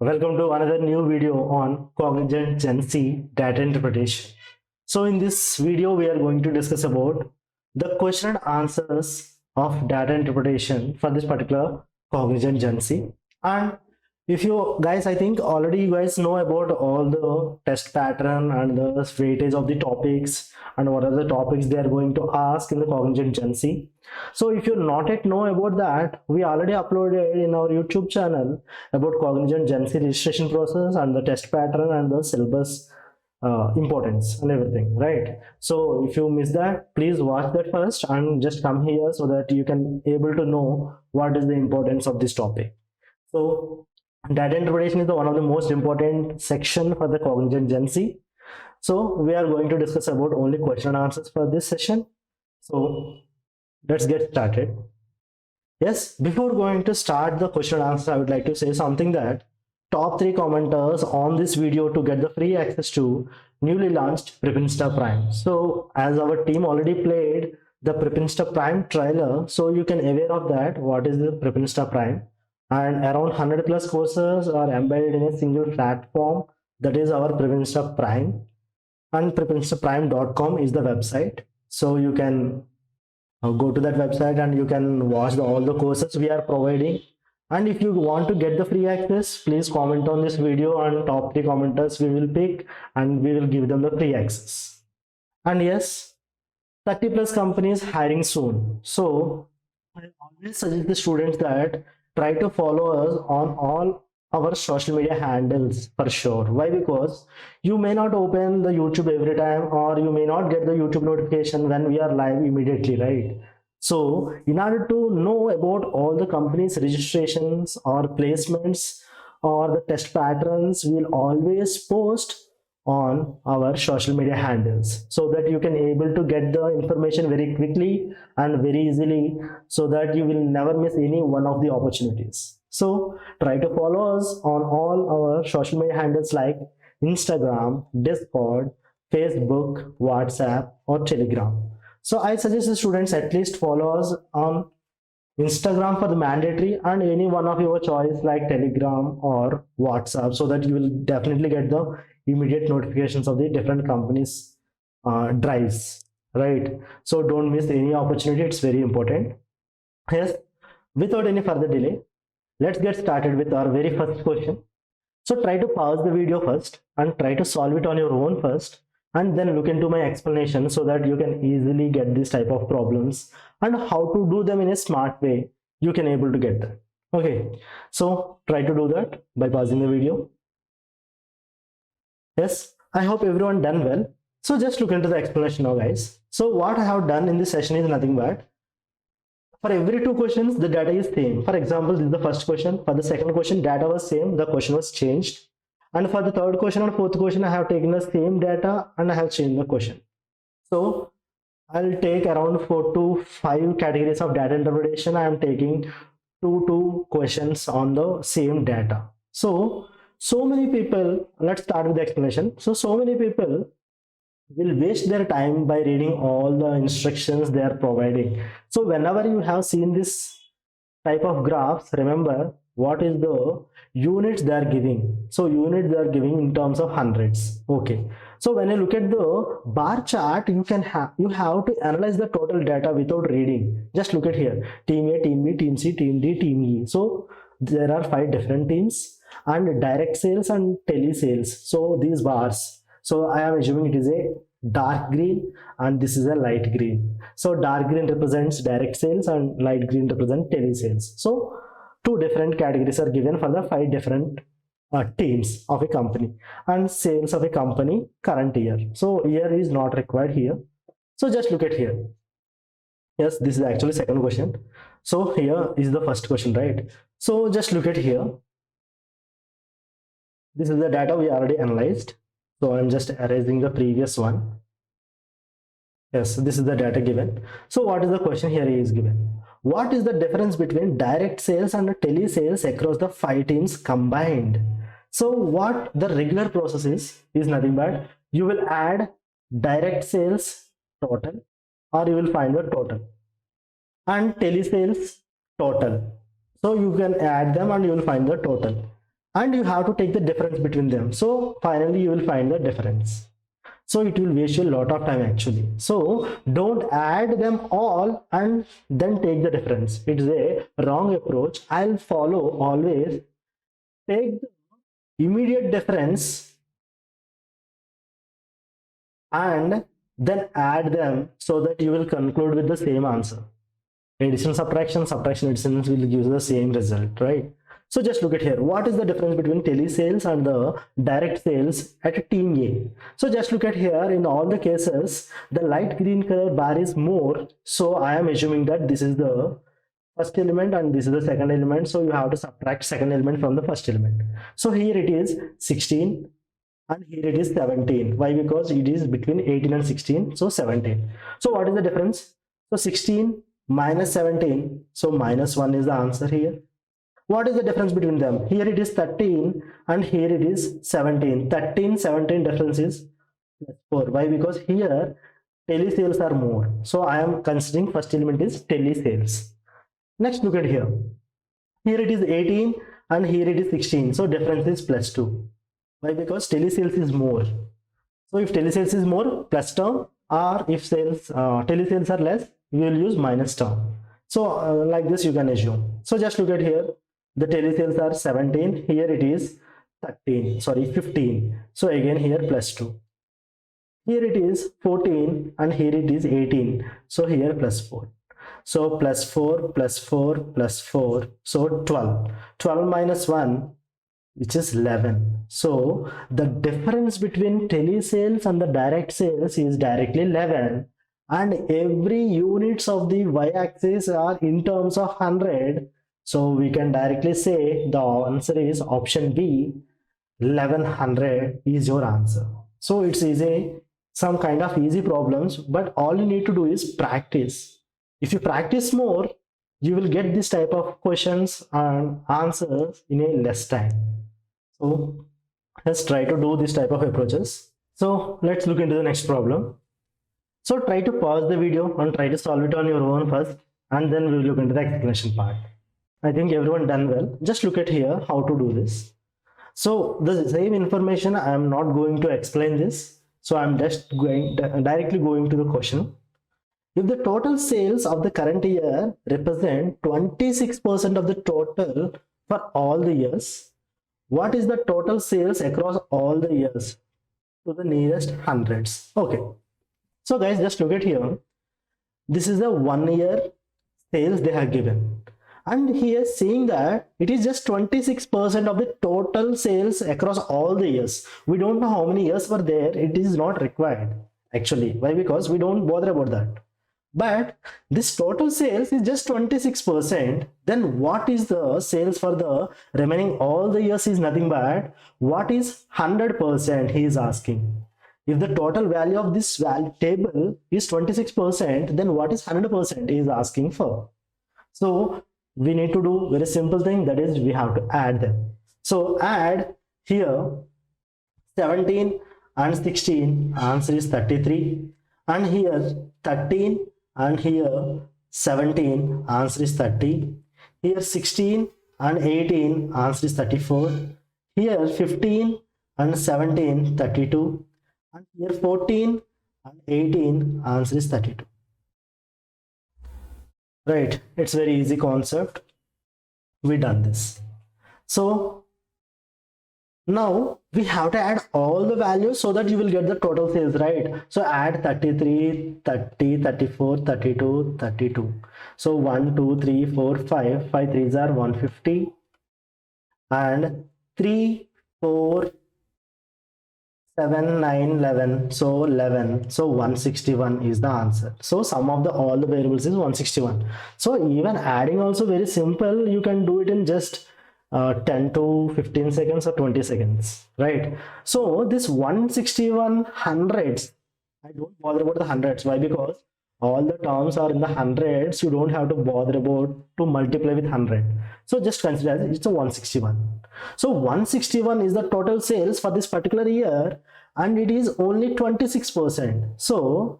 Welcome to another new video on Cognizant GenC data interpretation. So in this video, we are going to discuss about the question and answers of data interpretation for this particular Cognizant GenC. And if you guys, I think already you guys know about all the test pattern and the weightage of the topics and what are the topics they are going to ask in the Cognizant GenC. So if you not yet know about that, we already uploaded in our YouTube channel about Cognizant GenC registration process and the test pattern and the syllabus importance and everything, right? So if you miss that, please watch that first and just come here so that you can able to know what is the importance of this topic. So data interpretation is one of the most important section for the Cognizant GenC. So we are going to discuss about only question and answers for this session. So let's get started. Yes, before going to start the question and answer, I would like to say something that top 3 commenters on this video to get the free access to newly launched Prepinsta Prime. So as our team already played the Prepinsta Prime trailer, so you can aware of that what is the Prepinsta Prime, and around 100 plus courses are embedded in a single platform, that is our Prepinsta Prime, and prepinstaprime.com is the website. So you can go to that website and you can watch all the courses we are providing. And if you want to get the free access, please comment on this video and top 3 commenters we will pick and we will give them the free access. And yes, 30 plus companies hiring soon. So I always suggest the students that try to follow us on all our social media handles for sure. Why? Because you may not open the YouTube every time, or you may not get the YouTube notification when we are live immediately, right? So in order to know about all the companies registrations or placements or the test patterns, we will always post on our social media handles so that you can able to get the information very quickly and very easily, so that you will never miss any one of the opportunities. So try to follow us on all our social media handles like Instagram, Discord, Facebook, WhatsApp, or Telegram. So I suggest the students at least follow us on Instagram for the mandatory, and any one of your choice like Telegram or WhatsApp, so that you will definitely get the immediate notifications of the different companies drives, right? So don't miss any opportunity, it's very important. Yes, without any further delay, let's get started with our very first question. So try to pause the video first and try to solve it on your own first, and then look into my explanation so that you can easily get this type of problems and how to do them in a smart way. You can able to get that. Okay, so try to do that by pausing the video. Yes, I hope everyone done well. So just look into the explanation now, guys. So what I have done in this session is nothing but, for every 2 questions the data is same. For example, this is the first question. For the second question, data was same, the question was changed. And for the third question and fourth question, I have taken the same data and I have changed the question. So I'll take around 4 to 5 categories of data interpretation. I am taking 2 questions on the same data. So many people, let's start with the explanation. So many people will waste their time by reading all the instructions they are providing. So whenever you have seen this type of graphs, remember what is the units they are giving. So units they are giving in terms of hundreds. Okay, so when you look at the bar chart, you have to analyze the total data without reading. Just look at here, team A, team B, team C, team D, team E. So there are 5 different teams, and direct sales and telesales. So these bars, so I am assuming it is a dark green and this is a light green. So dark green represents direct sales and light green represents telesales. So 2 different categories are given for the 5 different teams of a company and sales of a company current year. So year is not required here. So just look at here. Yes, this is actually second question. So here is the first question, right? So just look at here. This is the data we already analyzed. So I'm just erasing the previous one. Yes, this is the data given. So what is the question here is given? What is the difference between direct sales and telesales across the 5 teams combined? So what the regular process is nothing but you will add direct sales total, or you will find the total, and telesales total. So you can add them and you will find the total. and you have to take the difference between them. So finally you will find the difference. So it will waste you a lot of time actually. So don't add them all and then take the difference. It's a wrong approach. I'll follow always take the immediate difference and then add them so that you will conclude with the same answer. Addition, subtraction, subtraction, addition will give the same result, right? So just look at here. What is the difference between telesales and the direct sales at team A? So just look at here. In all the cases, the light green color bar is more. So I am assuming that this is the first element and this is the second element. So you have to subtract second element from the first element. So here it is 16 and here it is 17. Why? Because it is between 18 and 16. So 17. So what is the difference? So 16 minus 17. So minus 1 is the answer here. What is the difference between them? Here it is 13 and here it is 17. 13, 17 difference is plus 4. Why? Because here telesales are more. So I am considering first element is telesales. Next, look at here. Here it is 18 and here it is 16. So difference is plus 2. Why? Because telesales is more. So if telesales is more, plus term, or if telesales are less, we will use minus term. So like this you can assume. So just look at here. The telesales are 17. Here it is 15. So again here plus 2. Here it is 14 and here it is 18. So here plus 4. So plus 4 plus 4 plus 4. So 12. 12 minus 1, which is 11. So the difference between telesales and the direct sales is directly 11, and every units of the y-axis are in terms of 100. So we can directly say the answer is option B, 1100 is your answer. So it's easy, some kind of easy problems, but all you need to do is practice. If you practice more, you will get this type of questions and answers in a less time. So let's try to do this type of approaches. So let's look into the next problem. So try to pause the video and try to solve it on your own first, and then we will look into the explanation part. I think everyone done well. Just look at here how to do this. So the same information, I am not going to explain this. So I'm just directly going to the question. If the total sales of the current year represent 26% of the total for all the years, what is the total sales across all the years to the nearest hundreds? Okay. So guys, just look at here. This is the 1 year sales they have given. And here saying that it is just 26% of the total sales across all the years. We don't know how many years were there. It is not required actually. Why? Because we don't bother about that. But this total sales is just 26%. Then what is the sales for the remaining all the years is nothing but what is 100%, he is asking. If the total value of this table is 26%, then what is 100% he is asking for. So we need to do very simple thing, that is we have to add them. So add here 17 and 16, answer is 33, and here 13 and here 17, answer is 30, here 16 and 18, answer is 34, here 15 and 17, 32, and here 14 and 18, answer is 32. Right, it's very easy concept. We done this. So now we have to add all the values so that you will get the total sales, right? So add 33, 30, 34, 32, 32. So 1, 2, 3, 4, 5. 5 3s are 150. And 3, 4, 7, 9, 11. So 11. So 161 is the answer. So sum of all the variables is 161. So even adding also very simple. You can do it in just 10 to 15 seconds or 20 seconds, right? So this 161 hundreds, I don't bother about the hundreds. Why? Because all the terms are in the hundreds. You don't have to bother about to multiply with 100. So just consider as it's a 161. So 161 is the total sales for this particular year, and it is only 26%. So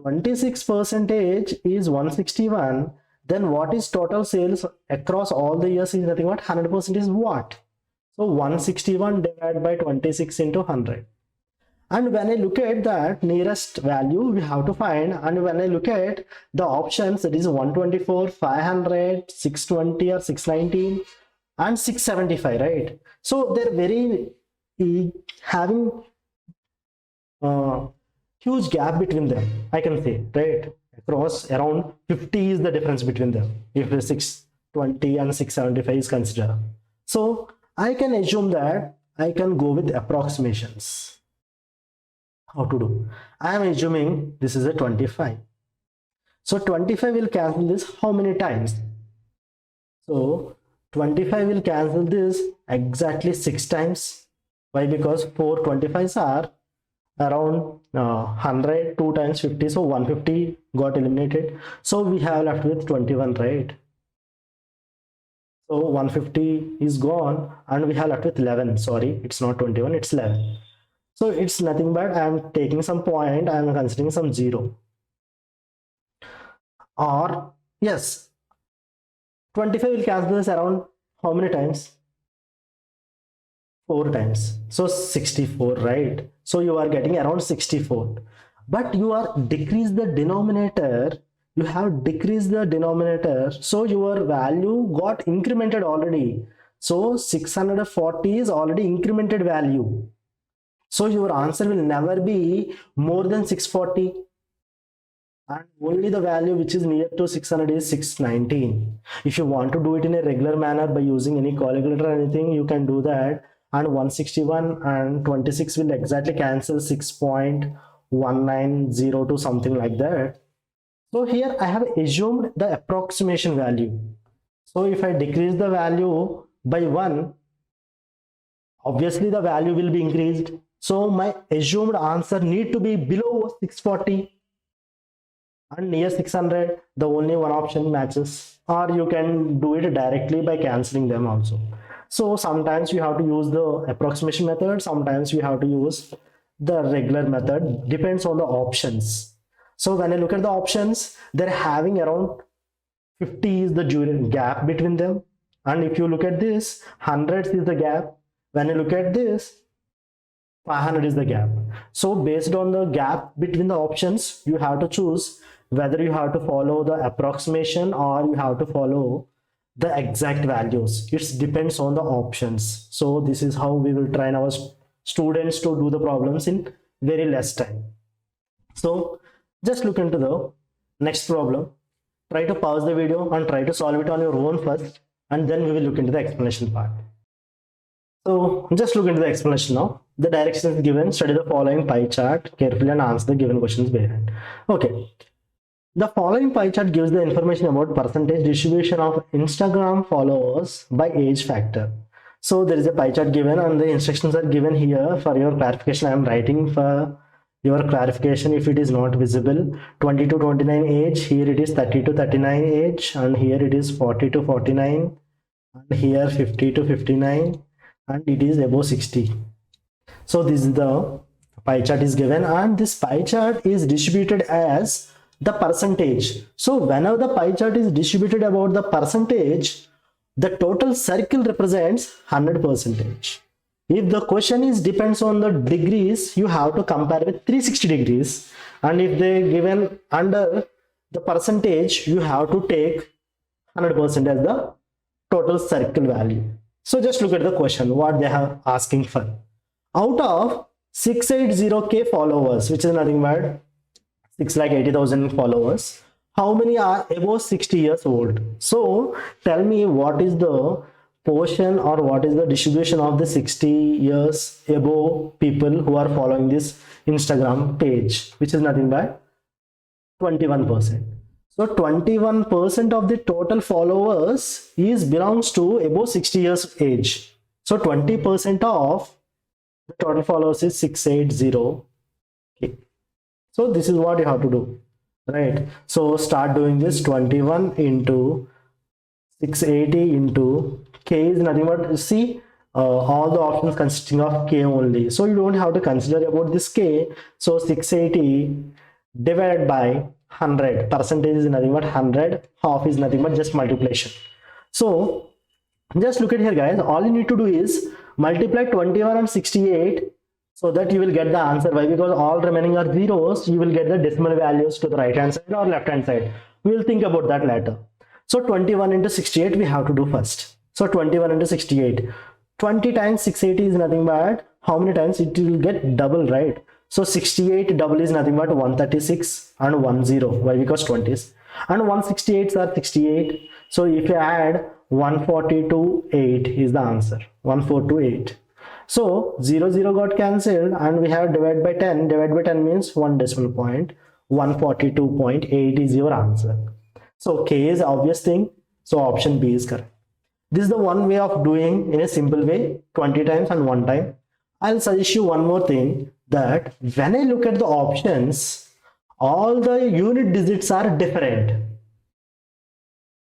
26% is 161. Then what is total sales across all the years is nothing but 100% is what? So 161 divided by 26 into 100. And when I look at that nearest value, we have to find, and when I look at the options, it is 124, 500, 620 or 619 and 675, right? So they're very having huge gap between them, I can say, right? Across around 50 is the difference between them if the 620 and 675 is considered. So I can assume that I can go with approximations. How to do? I am assuming this is a 25. So 25 will cancel this how many times? So 25 will cancel this exactly 6 times. Why? Because 4 25s are around 100, 2 times 50, so 150 got eliminated. So we have left with 21, right? So 150 is gone and we have left with 11. Sorry, it's not 21, it's 11. So it's nothing but I am taking some point, I am considering some 0. Or yes, 25 will cancel this around how many times? 4 times. So 64, right? So you are getting around 64. But you are decreased the denominator. You have decreased the denominator. So your value got incremented already. So 640 is already incremented value. So your answer will never be more than 640. And only the value which is near to 600 is 619. If you want to do it in a regular manner by using any calculator or anything, you can do that. And 161 and 26 will exactly cancel 6.1902, something like that. So here I have assumed the approximation value. So if I decrease the value by 1, obviously the value will be increased. So my assumed answer need to be below 640 and near 600. The only one option matches, or you can do it directly by cancelling them also. So sometimes you have to use the approximation method, sometimes you have to use the regular method, depends on the options. So when I look at the options, they're having around 50 is the gap between them. And if you look at this, 100 is the gap. When I look at this, 500 is the gap. So based on the gap between the options, you have to choose whether you have to follow the approximation or you have to follow the exact values. It depends on the options. So this is how we will train our students to do the problems in very less time. So just look into the next problem. Try to pause the video and try to solve it on your own first, and then we will look into the explanation part. So just look into the explanation now. The direction is given. Study the following pie chart carefully and answer the given questions behind. Okay. The following pie chart gives the information about percentage distribution of Instagram followers by age factor. So there is a pie chart given and the instructions are given here for your clarification. I am writing for your clarification if it is not visible. 20 to 29 age, here it is 30 to 39 age, and here it is 40 to 49, and here 50 to 59, and it is above 60. So this is the pie chart is given, and this pie chart is distributed as the percentage. So whenever the pie chart is distributed about the percentage, the total circle represents 100%. If the question is depends on the degrees, you have to compare with 360 degrees, and if they given under the percentage, you have to take 100% as the total circle value. So just look at the question, what they are asking for. Out of 680k followers, which is nothing but 6,80,000 followers, how many are above 60 years old? So tell me what is the portion or what is the distribution of the 60 years above people who are following this Instagram page, which is nothing but 21%. So 21% of the total followers belongs to above 60 years age. So 20% of the total followers is 680. Okay. So this is what you have to do, right? So start doing this. 21 into 680 into k is nothing but, see, all the options consisting of k only. So you don't have to consider about this k. So 680 divided by 100, percentage is nothing but 100, half is nothing but just multiplication. So just look at here, guys. All you need to do is multiply 21 and 68 so that you will get the answer. Why? Because all remaining are zeros, you will get the decimal values to the right hand side or left hand side. We will think about that later. So 21 into 68 we have to do first. So 21 into 68. 20 times 680 is nothing but how many times it will get double, right? So 68 double is nothing but 136 and 10. Why? Because 20s. And 168s are 68. So if you add 142, 8 is the answer. 142, 8. So 0, 0 got cancelled and we have divide by 10. Divide by 10 means 1 decimal point. 142.8 is your answer. So K is obvious thing. So option B is correct. This is the one way of doing in a simple way, 20 times and 1 time. I'll suggest you one more thing, that when I look at the options, all the unit digits are different.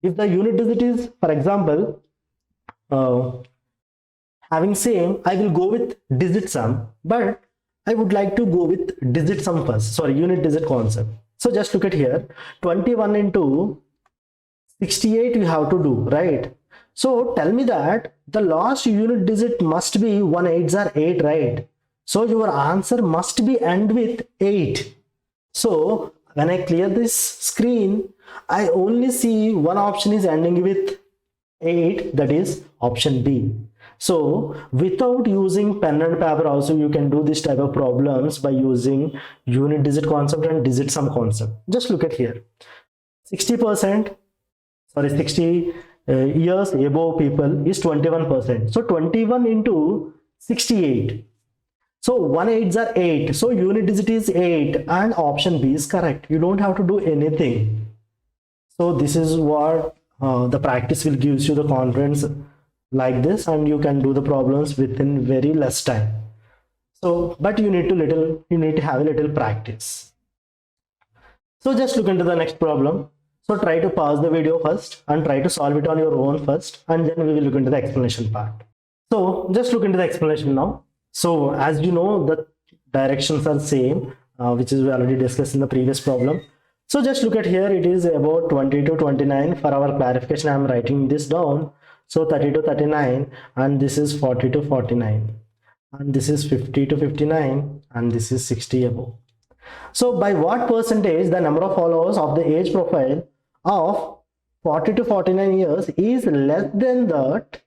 If the unit digit is, for example, having same, I will go with digit sum, but I would like to go with digit sum first. Sorry, unit digit concept. So just look at here, 21 into 68 you have to do, right? So tell me that the last unit digit must be 1 8s are 8, right? So your answer must be end with 8. So when I clear this screen, I only see one option is ending with 8, that is option B. So without using pen and paper also you can do this type of problems by using unit digit concept and digit sum concept. Just look at here, 60%, sorry 60 years above people is 21%. So 21 into 68. So 1 8s are 8. So unit digit is 8 and option B is correct. You don't have to do anything. So this is what the practice will gives you the confidence like this, and you can do the problems within very less time. So but you need to have a little practice. So just look into the next problem. So try to pause the video first and try to solve it on your own first, and then we will look into the explanation part. So just look into the explanation now. So as you know, the directions are same, which is we already discussed in the previous problem. So just look at here, it is about 20 to 29. For our clarification, I am writing this down. So 30 to 39, and this is 40 to 49, and this is 50 to 59, and this is 60 above. So by what percentage the number of followers of the age profile of 40 to 49 years is less than that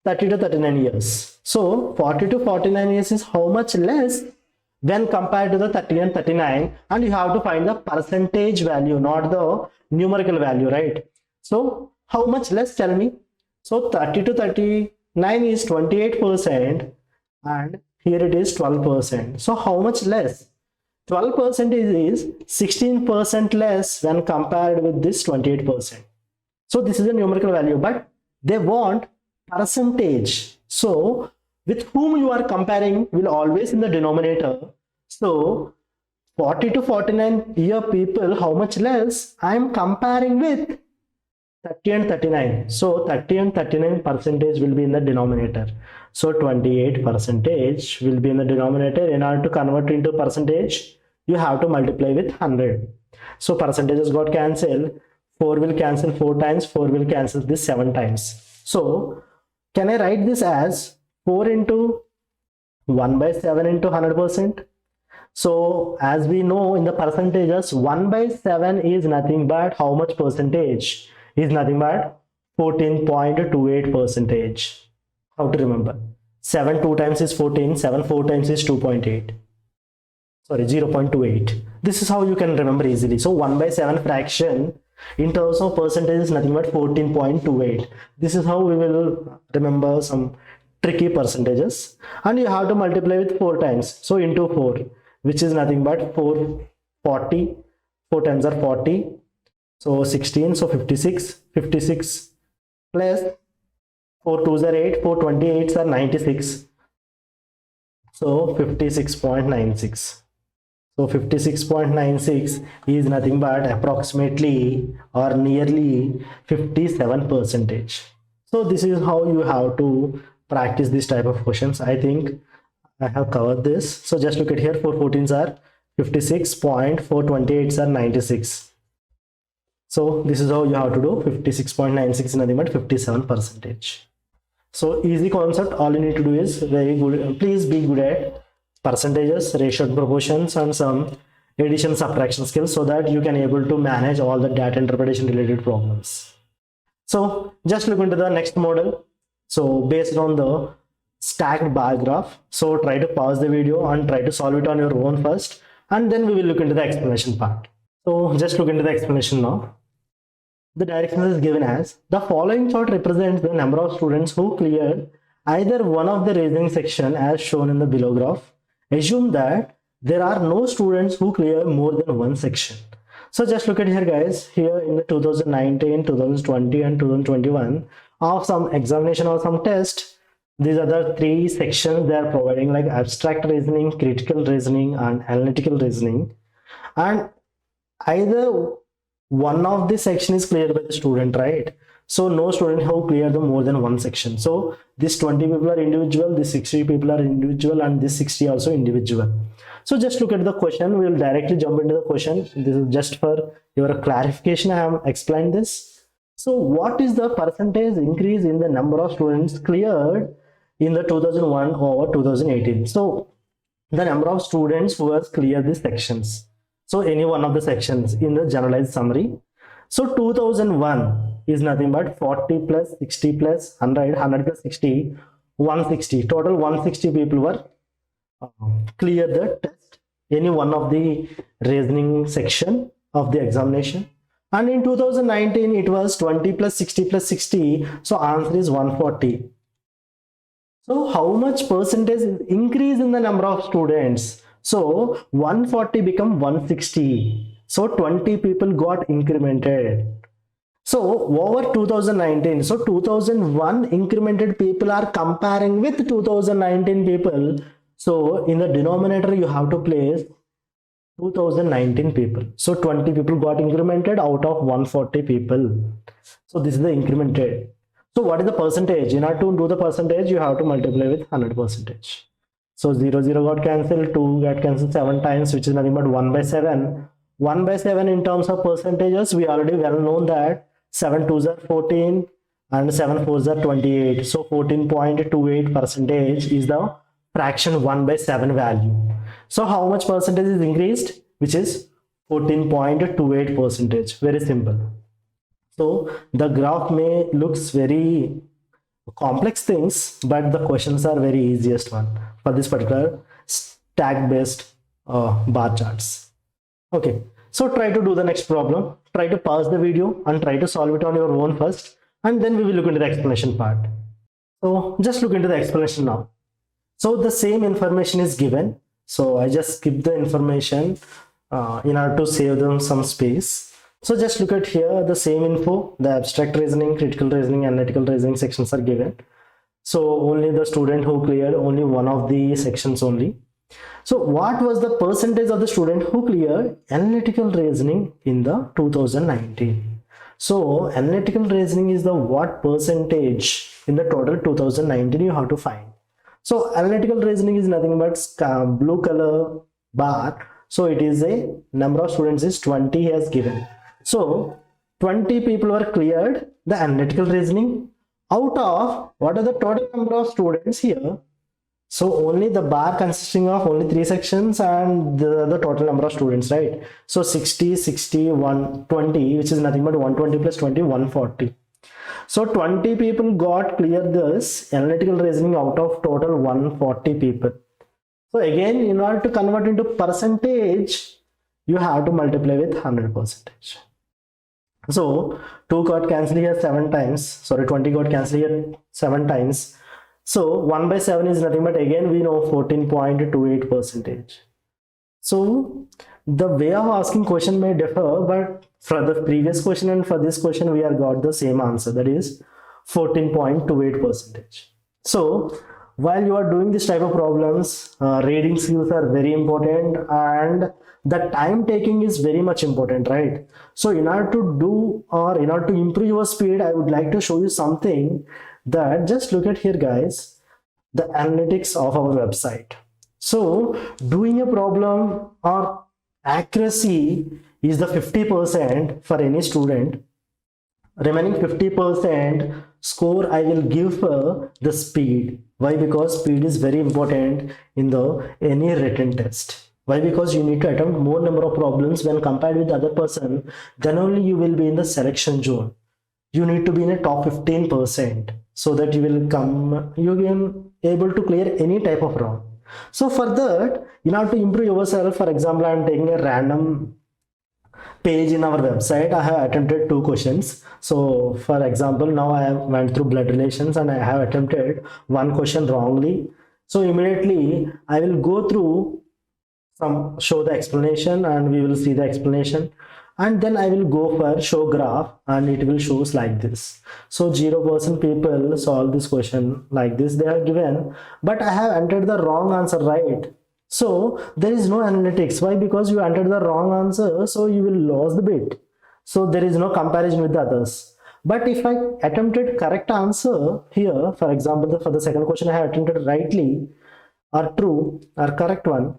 30 to 39 years. So 40 to 49 years is how much less when compared to the 30 and 39, and you have to find the percentage value, not the numerical value, right? So how much less, tell me? So 30 to 39 is 28% and here it is 12%. So how much less? 12% is 16% less when compared with this 28%. So this is a numerical value, but they want percentage. So with whom you are comparing will always in the denominator. So 40 to 49 year people, how much less? I am comparing with 30 and 39. So 30 and 39 percentage will be in the denominator. So 28 percentage will be in the denominator. In order to convert into percentage, you have to multiply with 100. So percentages got cancelled. 4 will cancel 4 times. 4 will cancel this 7 times. So can I write this as 4 into 1 by 7 into 100%? So as we know in the percentages, 1 by 7 is nothing but how much percentage? Is nothing but 14.28 percentage. How to remember? 7 2 times is 14, 7 4 times is 2.8. Sorry, 0.28. This is how you can remember easily. So 1 by 7 fraction in terms of percentage is nothing but 14.28. This is how we will remember some tricky percentages. And you have to multiply with 4 times. So into 4, which is nothing but 440. 4 times are 40. So 16, so 56 plus 4 2s are 8, 4 28s are 96. So 56.96. So 56.96 is nothing but approximately or nearly 57%. So this is how you have to practice this type of questions. I think I have covered this. So just look at here, 4 14s are 56, 428s are 96. So this is how you have to do. 56.96 is nothing but 57%. So easy concept, all you need to do is very good. Please be good at percentages, ratio and proportions, and some addition subtraction skills so that you can able to manage all the data interpretation related problems. So just look into the next model. So based on the stacked bar graph, so try to pause the video and try to solve it on your own first, and then we will look into the explanation part. So just look into the explanation now. The direction is given as the following chart represents the number of students who cleared either one of the reasoning section as shown in the below graph. Assume that there are no students who clear more than one section. So just look at here guys, here in the 2019, 2020 and 2021 of some examination or some test, these are the three sections they are providing, like abstract reasoning, critical reasoning and analytical reasoning, and either one of the section is cleared by the student, right? So no student who cleared the more than one section. So this 20 people are individual, this 60 people are individual, and this 60 also individual. So just look at the question. We will directly jump into the question. This is just for your clarification. I have explained this. So what is the percentage increase in the number of students cleared in the 2001 over 2018? So the number of students who has cleared these sections. So any one of the sections in the generalized summary. So 2001 is nothing but 40 plus 60 plus 100, 100 plus 60, 160. Total 160 people were clear the test, any one of the reasoning section of the examination. And in 2019 it was 20 plus 60 plus 60, so answer is 140. So how much percentage increase in the number of students? So 140 become 160, so 20 people got incremented. So over 2019, so 2001 incremented people are comparing with 2019 people. So in the denominator you have to place 2019 people. So 20 people got incremented out of 140 people. So this is the incremented. So what is the percentage? In order to do the percentage, you have to multiply with 100%. So 0, 0 got cancelled, 2 got cancelled 7 times, which is nothing but 1 by 7. 1 by 7 in terms of percentages, we already well known that 7 2s are 14 and 7 4s are 28. So 14.28% is the fraction 1 by 7 value. So how much percentage is increased? Which is 14.28%. Very simple. So the graph may looks very complex things, but the questions are very easiest one for this particular stack based bar charts. Okay, so try to do the next problem. Try to pause the video and try to solve it on your own first, and then we will look into the explanation part. So just look into the explanation now. So the same information is given, so I just skip the information in order to save them some space. So just look at here, the same info, the abstract reasoning, critical reasoning, analytical reasoning sections are given. So only the student who cleared only one of the sections only. So what was the percentage of the student who cleared analytical reasoning in the 2019? So analytical reasoning is the what percentage in the total 2019 you have to find. So analytical reasoning is nothing but blue color bar. So it is a number of students is 20 has given. So 20 people were cleared the analytical reasoning out of what are the total number of students here. So only the bar consisting of only 3 sections and the total number of students, right? So 60, 60, 120, which is nothing but 120 plus 20, 140. So 20 people got cleared this analytical reasoning out of total 140 people. So again, in order to convert into percentage, you have to multiply with 100%. So 2 got cancelled here 7 times. Sorry, 20 got cancelled here 7 times. So 1 by 7 is nothing but again we know 14.28%. So the way of asking question may differ, but for the previous question and for this question we have got the same answer, that is 14.28%. So while you are doing this type of problems, reading skills are very important and the time taking is very much important, right? So in order to do or in order to improve your speed, I would like to show you something that just look at here guys, the analytics of our website. So doing a problem or accuracy is the 50% for any student, remaining 50%. score I will give for the speed. Why? Because speed is very important in the any written test. Why? Because you need to attempt more number of problems when compared with the other person, then only you will be in the selection zone. You need to be in a top 15% so that you will come, you will able to clear any type of round. So for that, you have to improve yourself. For example, I am taking a random page in our website. I have attempted 2 questions. So for example, now I have went through blood relations and I have attempted 1 question wrongly. So immediately I will go through some show the explanation and we will see the explanation, and then I will go for show graph and it will shows like this. So 0% people solve this question like this they are given, but I have entered the wrong answer, right? So there is no analytics. Why? Because you entered the wrong answer, so you will lose the bit. So there is no comparison with the others. But if I attempted correct answer here, for example, for the second question I have attempted rightly or true or correct one,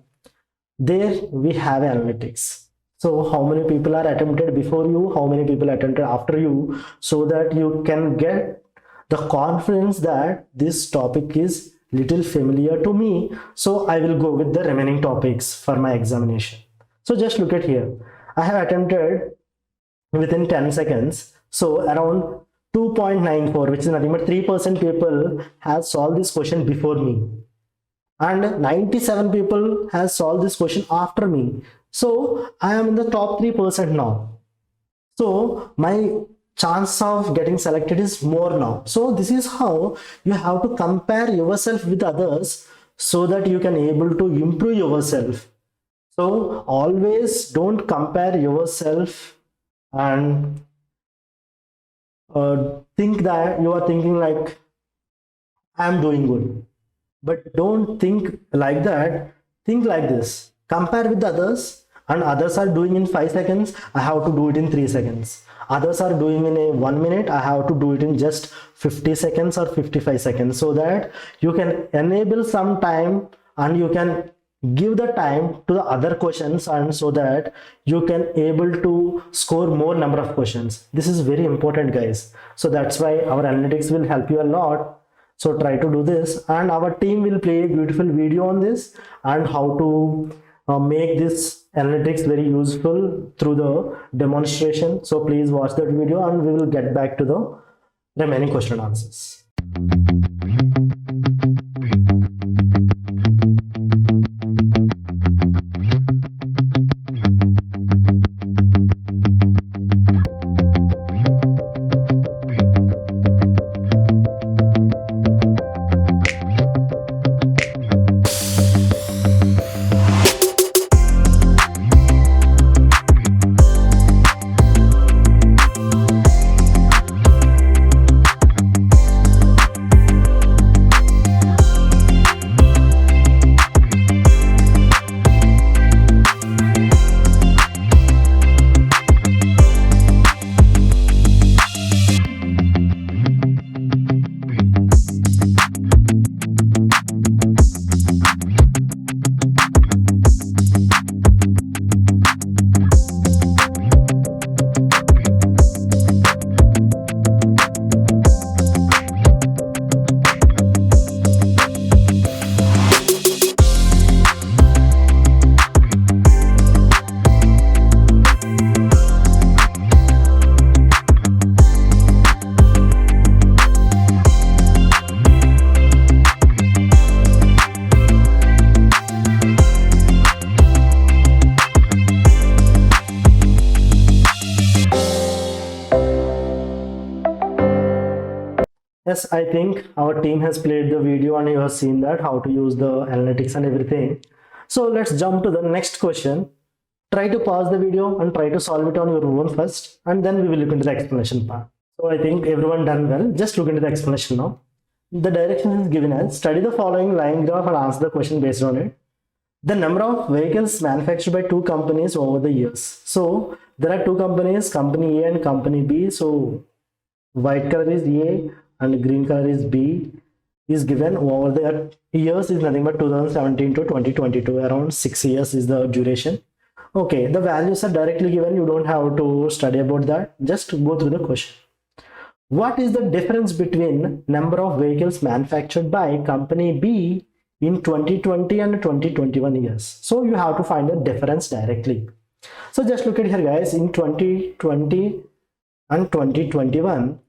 there we have analytics. So how many people are attempted before you, how many people attempted after you, so that you can get the confidence that this topic is little familiar to me, so I will go with the remaining topics for my examination. So just look at here, I have attempted within 10 seconds, so around 2.94, which is nothing but 3% people have solved this question before me, and 97 people has solved this question after me. So I am in the top 3% now. So my chance of getting selected is more now. So this is how you have to compare yourself with others so that you can able to improve yourself. So always don't compare yourself and think that you are thinking like I am doing good. But don't think like that. Think like this. Compare with others, and others are doing in 5 seconds. I have to do it in 3 seconds. Others are doing in a 1 minute. I have to do it in just 50 seconds or 55 seconds, so that you can enable some time and you can give the time to the other questions, and so that you can able to score more number of questions. This is very important, guys. So that's why our analytics will help you a lot. So try to do this, and our team will play a beautiful video on this and how to make this analytics very useful through the demonstration. So please watch that video and we will get back to the remaining question answers. Yes, I think our team has played the video and you have seen that how to use the analytics and everything. So let's jump to the next question. Try to pause the video and try to solve it on your own first, and then we will look into the explanation part. So I think everyone done well. Just look into the explanation now. The direction is given as study the following line graph and answer the question based on it. The number of vehicles manufactured by 2 companies over the years. So there are 2 companies, company A and company B. So white color is A and green color is B is given over the years is nothing but 2017 to 2022. Around 6 years is the duration. Okay, the values are directly given. You don't have to study about that. Just go through the question. what is the difference between number of vehicles manufactured by company B in 2020 and 2021 years? So you have to find the difference directly. So just look at here guys, in 2020 and 2021,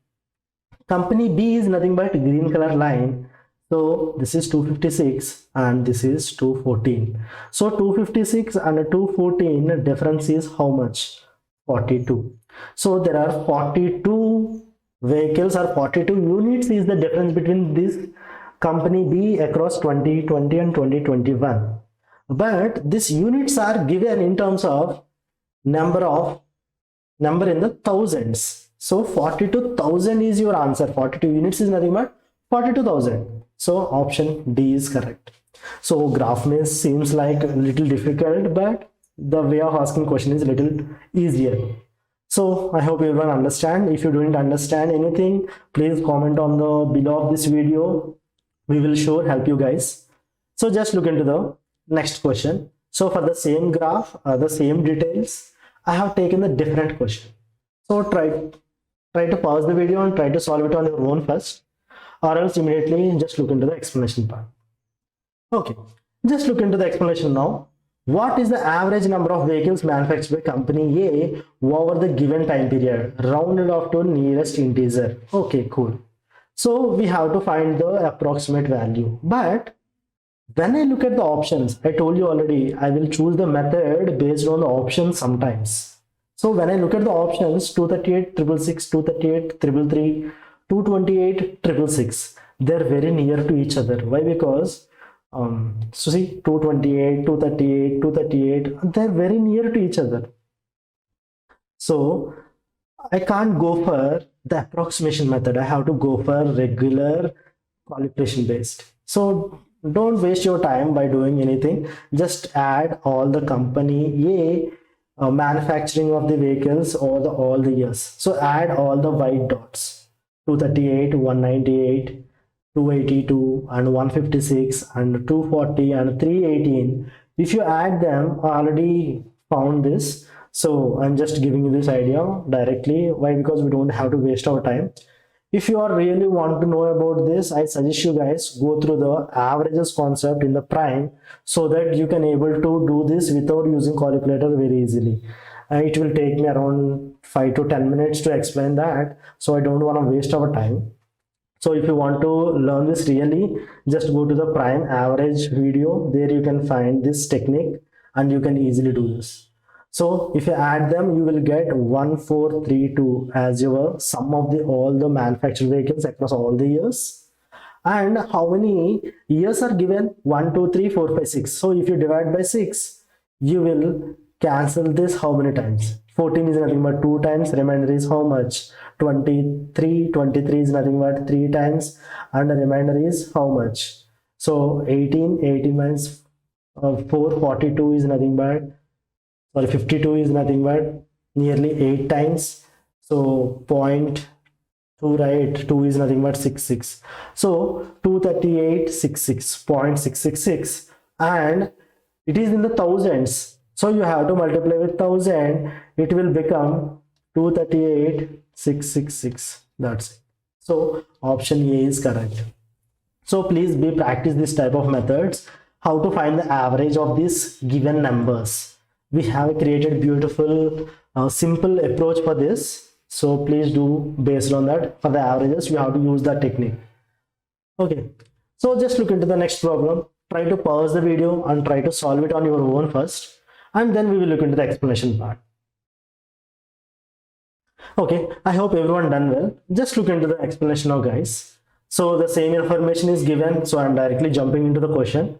company B is nothing but green color line. So this is 256 and this is 214. So 256 and 214 difference is how much? 42. So there are 42 vehicles or 42 units is the difference between this company B across 2020 and 2021. But these units are given in terms of number in the thousands. So 42,000 is your answer. 42 units is nothing but 42,000. So option D is correct. So graph maze seems like a little difficult, but the way of asking question is a little easier. So I hope everyone understand. If you don't understand anything, please comment on the below of this video. We will sure help you guys. So just look into the next question. So for the same graph, the same details, I have taken the different question. So try to pause the video and try to solve it on your own first, or else immediately just look into the explanation part. Okay, just look into the explanation now. What is the average number of vehicles manufactured by company A over the given time period, rounded off to nearest integer? Okay, cool. So we have to find the approximate value. But when I look at the options, I told you already, I will choose the method based on the options sometimes. So when I look at the options, 238, 666, 238, 333, 228, 666, they're very near to each other. Why? Because so see, 228, 238, 238, they're very near to each other. So I can't go for the approximation method. I have to go for regular calculation based. So don't waste your time by doing anything. Just add all the company A manufacturing of the vehicles or all the years. So add all the white dots: 238, 198, 282 and 156 and 240 and 318. If you add them, I already found this, so I'm just giving you this idea directly. Why? Because we don't have to waste our time. If you are really want to know about this, I suggest you guys go through the averages concept in the prime, so that you can able to do this without using calculator very easily. It will take me around 5 to 10 minutes to explain that, so I don't want to waste our time. So if you want to learn this really, just go to the prime average video. There you can find this technique and you can easily do this. So if you add them, you will get 1432 as your sum of all the manufactured vehicles across all the years. And how many years are given? 1, 2, 3, 4, 5, 6. So if you divide by 6, you will cancel this how many times? 14 is nothing but 2 times, remainder is how much? 23 is nothing but 3 times, and the remainder is how much? So 18 minus 442 is nothing but, sorry, 52 is nothing but nearly 8 times. So 0.2, right? 2 is nothing but 66. So 238.66, 0.666, and it is in the thousands. So you have to multiply with 1000. It will become 238,666. That's it. So option A is correct. So please practice this type of methods. How to find the average of these given numbers. We have created beautiful, simple approach for this. So please do based on that. For the averages, you have to use that technique. Okay. So just look into the next problem. Try to pause the video and try to solve it on your own first, and then we will look into the explanation part. Okay, I hope everyone done well. Just look into the explanation now, guys. So the same information is given, so I'm directly jumping into the question.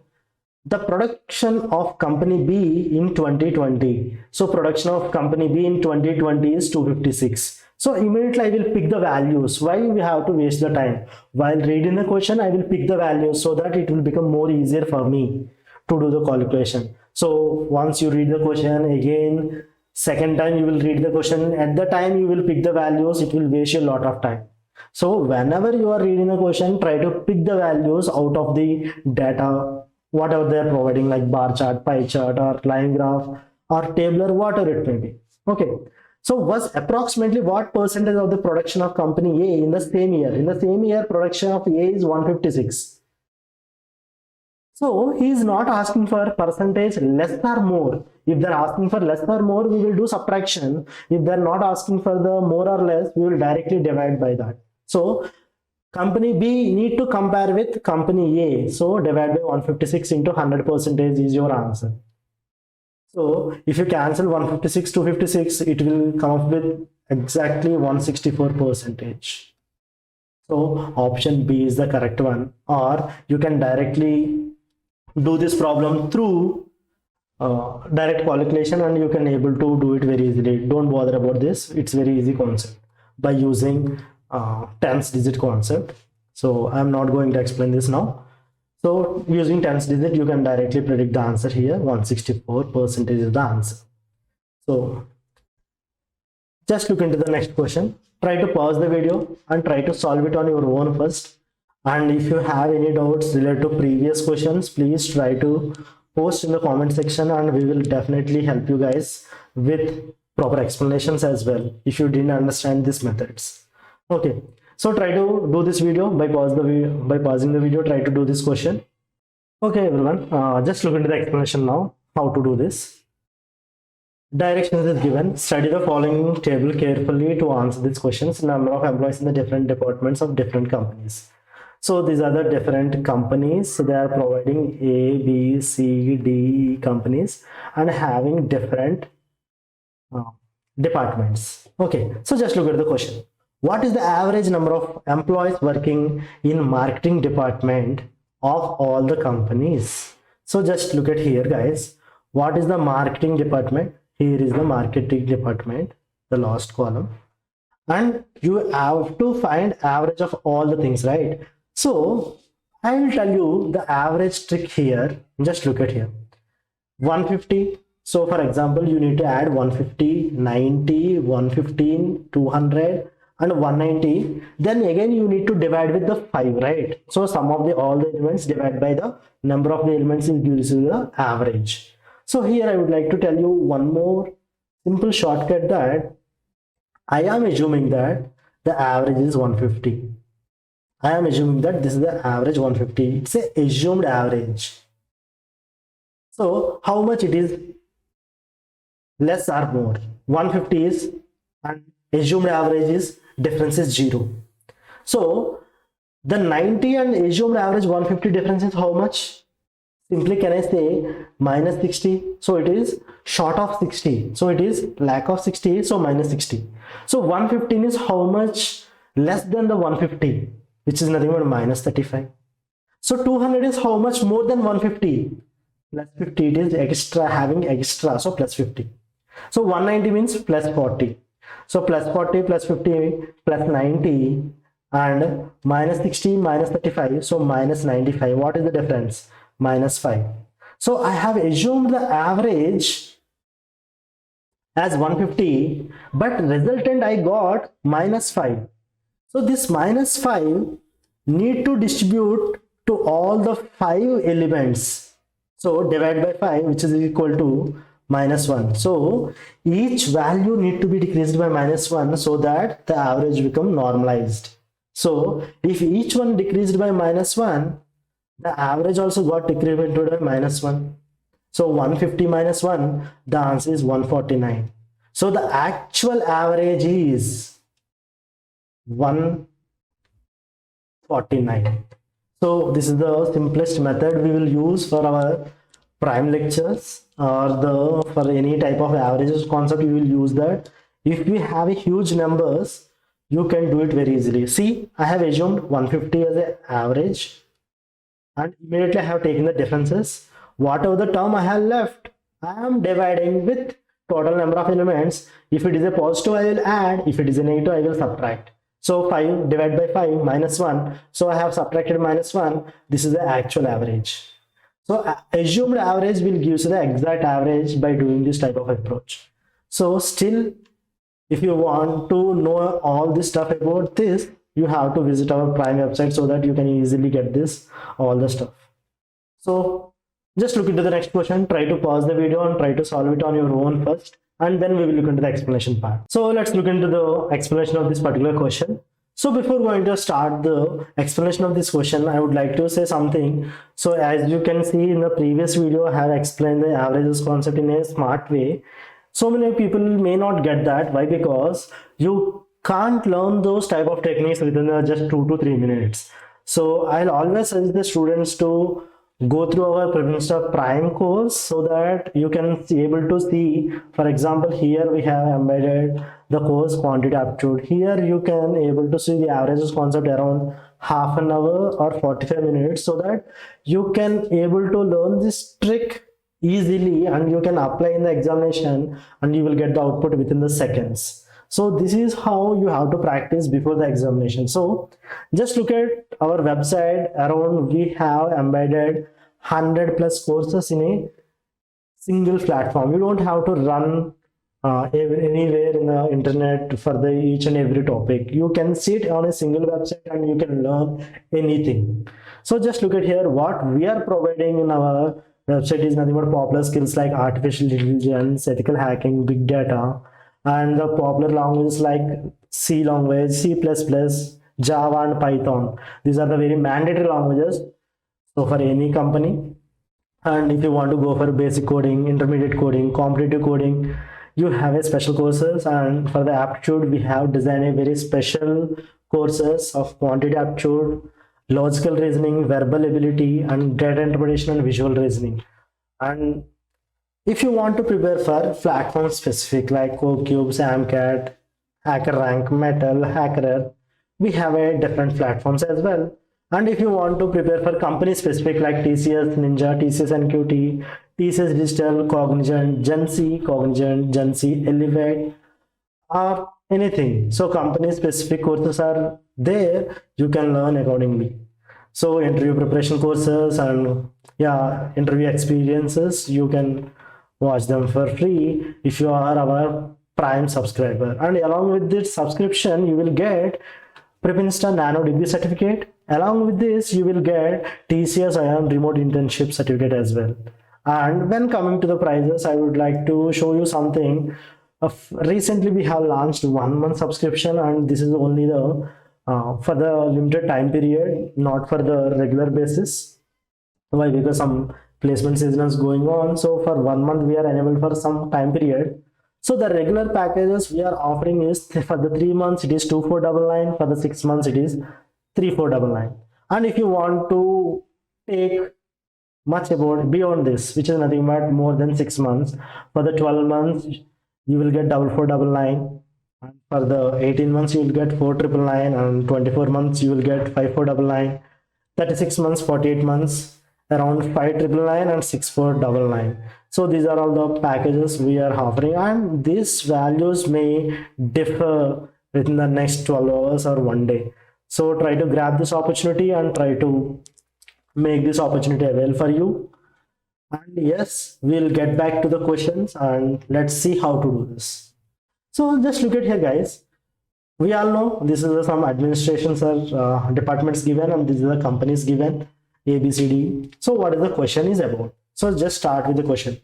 The production of company B in 2020. So production of company B in 2020 is 256. So immediately I will pick the values. Why we have to waste the time? While reading the question, I will pick the values so that it will become more easier for me to do the calculation. So once you read the question again, second time you will read the question, at the time you will pick the values, it will waste a lot of time. So whenever you are reading the question, try to pick the values out of the data, whatever they are providing, like bar chart, pie chart, or line graph, or tabular, whatever it may be. Okay, So was approximately what percentage of the production of company A in the same year? In the same year, production of A is 156. So he is not asking for percentage less or more. If they're asking for less or more, we will do subtraction. If they're not asking for the more or less, we will directly divide by that. So company B need to compare with company A. So divide by 156 into 100% is your answer. So if you cancel 156 to 56, it will come up with exactly 164%. So option B is the correct one, or you can directly do this problem through direct calculation, and you can able to do it very easily. Don't bother about this. It's very easy concept by using tens digit concept. So I'm not going to explain this now. So using tens digit, you can directly predict the answer here. 164% is the answer. So just look into the next question. Try to pause the video and try to solve it on your own first. And if you have any doubts related to previous questions, please try to post in the comment section, and we will definitely help you guys with proper explanations as well if you didn't understand these methods. Okay, so try to do this video by pausing the video. Try to do this question. Okay everyone, just look into the explanation now how to do this. Directions is given. Study the following table carefully to answer these questions. Number of employees in the different departments of different companies. So these are the different companies. So they are providing A, B, C, D companies and having different departments. Okay, so just look at the question. What is the average number of employees working in marketing department of all the companies? So just look at here, guys. What is the marketing department? Here is the marketing department, the last column. And you have to find average of all the things, right? So I will tell you the average trick here. Just look at here. 150. So for example, you need to add 150, 90, 115, 200 and 190. Then again you need to divide with the 5, right? So sum of all the elements divided by the number of the elements gives you the average. So here I would like to tell you one more simple shortcut, that I am assuming that the average is 150. I am assuming that this is the average 150. It's a assumed average. So how much it is less or more? 150 is, and assumed average is, difference is 0. So the 90 and assumed average 150 difference is how much? Simply can I say minus 60. So it is short of 60. So it is lack of 60. So minus 60. So 115 is how much less than the 150, which is nothing but minus 35. So 200 is how much more than 150? Plus 50. It is extra, having extra. So plus 50. So 190 means plus 40. So plus 40 plus 50 plus 90 and minus 60 minus 35. So minus 95. What is the difference? Minus 5. So I have assumed the average as 150, but resultant I got minus 5. So this minus 5 need to distribute to all the 5 elements. So divide by 5, which is equal to minus 1. So each value need to be decreased by minus 1 so that the average become normalized. So if each one decreased by minus 1, the average also got decremented by minus 1. So 150 minus 1, the answer is 149. So the actual average is 149. So this is the simplest method we will use for our prime lectures, or for any type of averages concept. We will use that. If we have a huge numbers, you can do it very easily. See, I have assumed 150 as an average, and immediately I have taken the differences. Whatever the term I have left, I am dividing with total number of elements. If it is a positive, I will add. If it is a negative, I will subtract. So 5 divided by 5 minus 1. So I have subtracted minus 1. This is the actual average. So assumed average will give you the exact average by doing this type of approach. So still, if you want to know all this stuff about this, you have to visit our Prime website so that you can easily get this, all the stuff. So just look into the next question. Try to pause the video and try to solve it on your own first. and then we will look into the explanation part. So let's look into the explanation of this particular question. So before going to start the explanation of this question, I would like to say something. So as you can see in the previous video, I have explained the averages concept in a smart way. So many people may not get that. Why? Because you can't learn those type of techniques within just 2 to 3 minutes. So I'll always suggest the students to go through our Preventer Prime course so that you can be able to see. For example, here we have embedded the course quantity aptitude. Here you can able to see the averages concept around half an hour or 45 minutes, so that you can able to learn this trick easily and you can apply in the examination and you will get the output within the seconds. So this is how you have to practice before the examination. So just look at our website. Around we have embedded 100+ courses in a single platform. You don't have to run anywhere in the internet for the each and every topic. You can sit on a single website and you can learn anything. So just look at here, what we are providing in our website is nothing but popular skills like artificial intelligence, ethical hacking, big data, and the popular languages like C language, C++, Java and Python. These are the very mandatory languages so for any company. And if you want to go for basic coding, intermediate coding, competitive coding, you have a special courses. And for the aptitude, we have designed a very special courses of quantity aptitude, logical reasoning, verbal ability, and data interpretation and visual reasoning. And if you want to prepare for platform specific like CodeCube, SamCat, HackerRank, Metal, Hacker, we have a different platforms as well. And if you want to prepare for company specific like TCS Ninja, TCS NQT, TCS Digital, Cognizant GenC, Elevate, or anything. So company specific courses are there, you can learn accordingly. So interview preparation courses and interview experiences, you can watch them for free if you are our Prime subscriber. And along with this subscription, you will get Preventer Nano Degree certificate. Along with this, you will get TCS IAM remote internship certificate as well. And when coming to the prices, I would like to show you something. Recently, we have launched 1 month subscription, and this is only the for the limited time period, not for the regular basis. Why? Because some placement season is going on. So for 1 month, we are enabled for some time period. So the regular packages we are offering is for the 3 months it is 2499, for the 6 months it is 3499. And if you want to take much about beyond this, which is nothing but more than 6 months, for the 12 months you will get 4499, and for the 18 months you will get 4999, and 24 months you will get 5499, 36 months, 48 months around 5999 and 6499. So these are all the packages we are offering, and these values may differ within the next 12 hours or 1 day. So try to grab this opportunity and try to make this opportunity available for you. And yes, we'll get back to the questions and let's see how to do this. So just look at here, guys. We all know this is some administrations or departments given, and this is the companies given A, B, C, D. So what is the question is about? So just start with the question.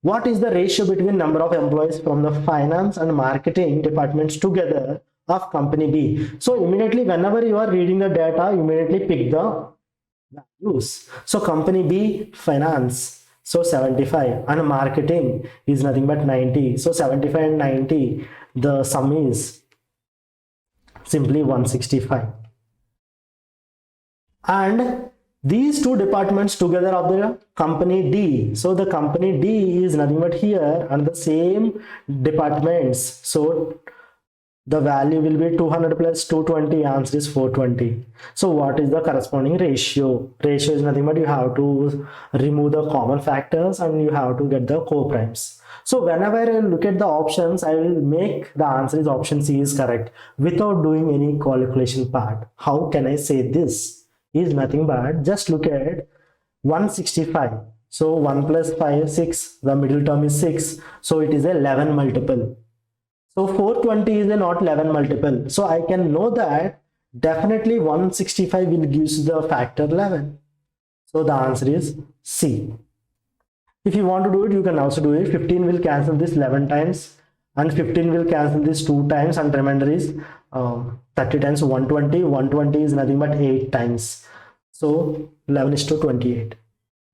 What is the ratio between number of employees from the finance and marketing departments together of company B? So immediately whenever you are reading the data, immediately pick the values. So company B, finance, so 75, and marketing is nothing but 90. So 75 and 90, the sum is simply 165. And these two departments together of the company D. So the company D is nothing but here and the same departments. So the value will be 200 plus 220, answer is 420. So what is the corresponding ratio? Ratio is nothing but you have to remove the common factors and you have to get the co-primes. So whenever I look at the options, I will make the answer is option C is correct without doing any calculation part. How can I say this? Is nothing but just look at 165. So 1 plus 5, 6, the middle term is 6, so it is a 11 multiple. So 420 is a not 11 multiple, so I can know that definitely 165 will give the factor 11. So the answer is C. If you want to do it, you can also do it. 15 will cancel this 11 times, and 15 will cancel this 2 times, and remainder is 30 times 120. 120 is nothing but 8 times. So 11 is to 28.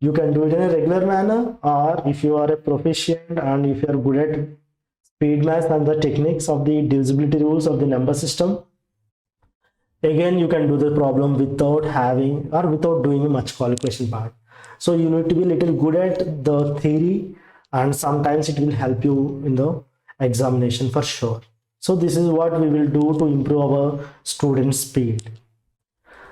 You can do it in a regular manner, or if you are a proficient and if you are good at speed math and the techniques of the divisibility rules of the number system, again you can do the problem without having or without doing much calculation part. So you need to be a little good at the theory, and sometimes it will help you in the examination for sure. So this is what we will do to improve our student speed.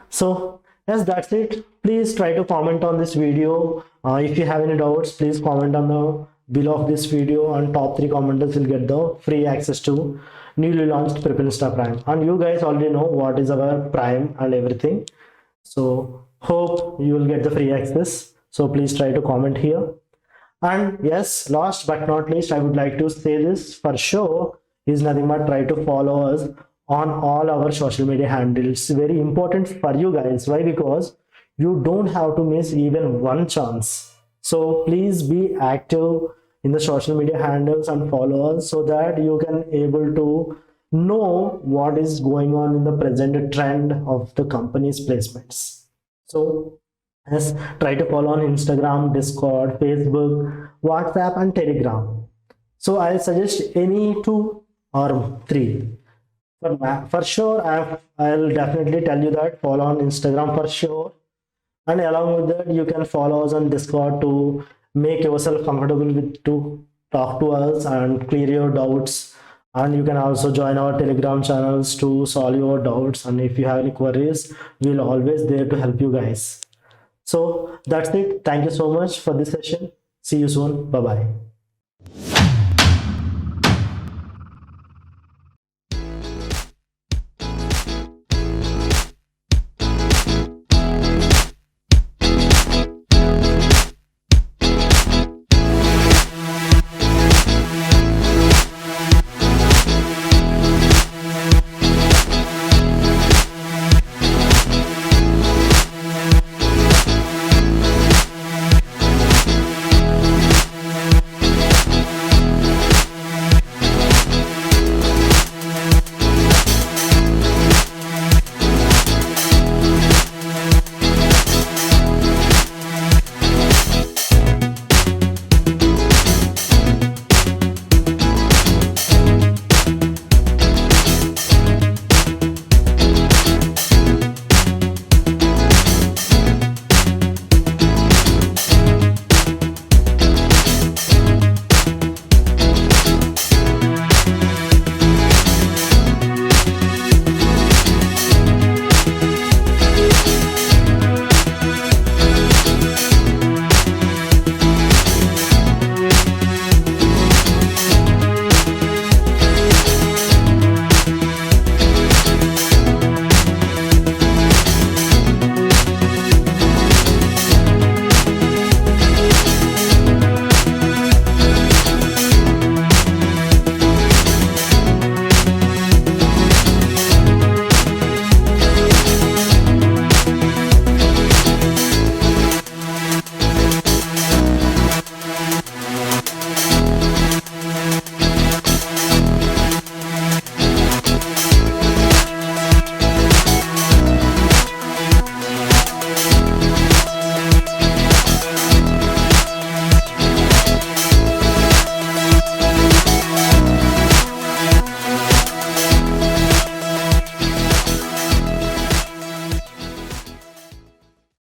So yes, that's it. Please try to comment on this video. If you have any doubts, please comment on the below of this video, and top 3 commenters will get the free access to newly launched Prepinsta Prime. And you guys already know what is our Prime and everything. So hope you will get the free access. So please try to comment here. And yes, last but not least, I would like to say this for sure is nothing but try to follow us on all our social media handles. Very important for you guys. Why? Because you don't have to miss even one chance. So please be active in the social media handles and follow us, so that you can able to know what is going on in the present trend of the company's placements. So yes, try to follow on Instagram, Discord, Facebook, WhatsApp, and Telegram. So I suggest any 2 or 3. For sure, I'll definitely tell you that follow on Instagram for sure, and along with that you can follow us on Discord to make yourself comfortable with to talk to us and clear your doubts. And you can also join our Telegram channels to solve your doubts, and if you have any queries, we'll always there to help you guys. So that's it. Thank you so much for this session. See you soon. Bye bye.